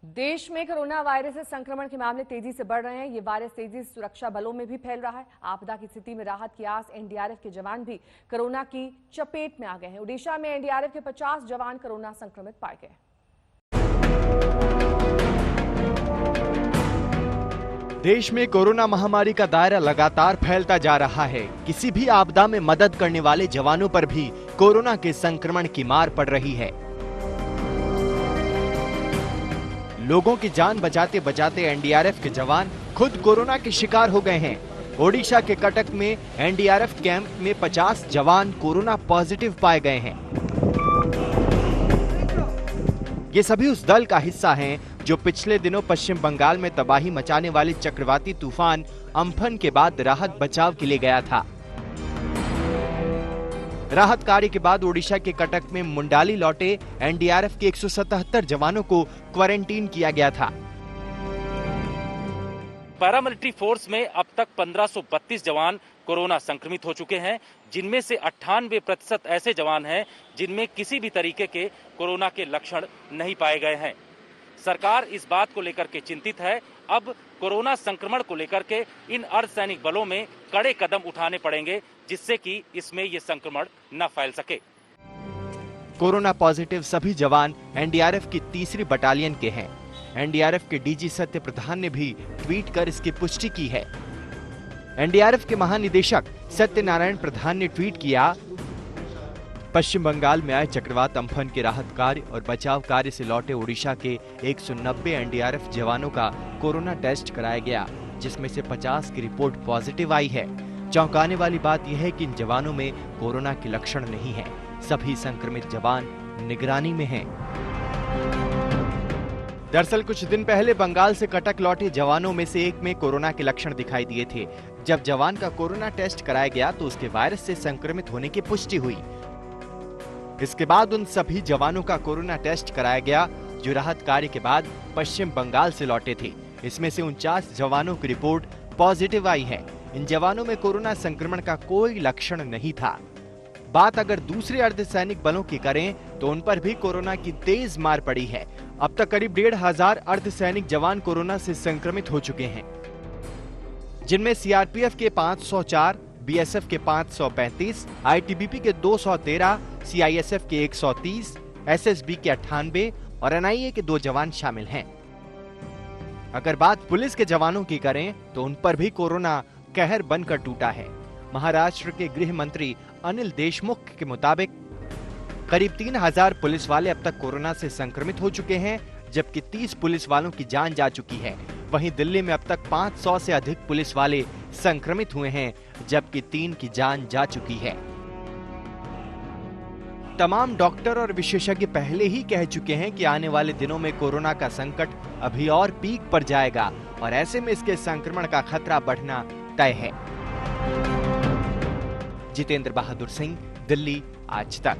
देश में corona virus से संक्रमण के मामले तेजी से बढ़ रहे हैं। ये वायरस तेजी से सुरक्षा बलों में भी फैल रहा है। आपदा की स्थिति में राहत की आस एनडीआरएफ के जवान भी कोरोना की चपेट में आ गए हैं। ओडिशा में एनडीआरएफ के 50 जवान कोरोना संक्रमित पाए गए। देश में कोरोना महामारी का दायरा लगातार फैलता जा रहा है। किसी भी आपदा में मदद करने वाले जवानों पर भी कोरोना के संक्रमण की मार पड़ रही है। लोगों की जान बचाते बचाते एनडीआरएफ के जवान खुद कोरोना के शिकार हो गए हैं। ओडिशा के कटक में एनडीआरएफ कैंप में 50 जवान कोरोना पॉजिटिव पाए गए हैं। ये सभी उस दल का हिस्सा हैं जो पिछले दिनों पश्चिम बंगाल में तबाही मचाने वाले चक्रवाती तूफान अम्फन के बाद राहत बचाव के लिए गया था। राहत कार्य के बाद ओडिशा के कटक में मुंडाली लौटे एनडीआरएफ के 177 जवानों को क्वारंटीन किया गया था। पैरामिलिट्री फोर्स में अब तक 1532 जवान कोरोना संक्रमित हो चुके हैं, जिनमें से 98% ऐसे जवान हैं जिनमें किसी भी तरीके के कोरोना के लक्षण नहीं पाए गए हैं। सरकार इस बात को लेकर के चिंतित है। अब कोरोना संक्रमण को लेकर के इन अर्धसैनिक बलों में कड़े कदम उठाने पड़ेंगे, जिससे कि इसमें ये संक्रमण न फैल सके। कोरोना पॉजिटिव सभी जवान एनडीआरएफ की 3री बटालियन के हैं। एनडीआरएफ के डीजी सत्य प्रधान ने भी ट्वीट कर इसकी पुष्टि की है। एनडीआरएफ के महानिदेशक सत्यनारायण प्रधान ने ट्वीट किया, पश्चिम बंगाल में आए चक्रवात अम्फन के राहत कार्य और बचाव कार्य से लौटे ओडिशा के 190 एनडीआरएफ जवानों का कोरोना टेस्ट कराया गया, जिसमें से 50 की रिपोर्ट पॉजिटिव आई है। चौंकाने वाली बात यह है कि इन जवानों में कोरोना के लक्षण नहीं है। सभी संक्रमित जवान निगरानी में हैं। दरअसल कुछ दिन पहले बंगाल से कटक लौटे जवानों में से एक में कोरोना के लक्षण दिखाई दिए थे। जब जवान का कोरोना टेस्ट कराया गया तो उसके वायरस से संक्रमित होने की पुष्टि हुई। इसके बाद उन सभी जवानों का कोरोना टेस्ट कराया गया जो राहत कार्य के बाद पश्चिम बंगाल से लौटे थे। इसमें से 49 जवानों की रिपोर्ट पॉजिटिव आई है। इन जवानों में कोरोना संक्रमण का कोई लक्षण नहीं था। बात अगर दूसरे अर्धसैनिक बलों की करें तो उन पर भी कोरोना की तेज मार पड़ी है। अब तक करीब 1,500 अर्धसैनिक जवान कोरोना से संक्रमित हो चुके हैं, जिनमें सीआरपीएफ के 504, बीएसएफ के 535, आईटीबीपी के 213, सीआईएसएफ के 130, एसएसबी के 98 और एनआईए के 2 जवान शामिल हैं। अगर बात पुलिस के जवानों की करें तो उन पर भी कोरोना कहर बनकर टूटा है। महाराष्ट्र के गृह मंत्री अनिल देशमुख के मुताबिक करीब 3000 पुलिस वाले अब तक कोरोना से संक्रमित हो चुके हैं, जबकि 30 पुलिस वालों की जान जा चुकी है। वहीं दिल्ली में अब तक 500 से अधिक पुलिस वाले संक्रमित हुए हैं, जबकि 3 की जान जा चुकी है। तमाम डॉक्टर और विशेषज्ञ पहले ही कह चुके हैं कि आने वाले दिनों में कोरोना का संकट अभी और पीक पर जाएगा और ऐसे में इसके संक्रमण का खतरा बढ़ना तय है। जितेंद्र बहादुर सिंह, दिल्ली, आज तक।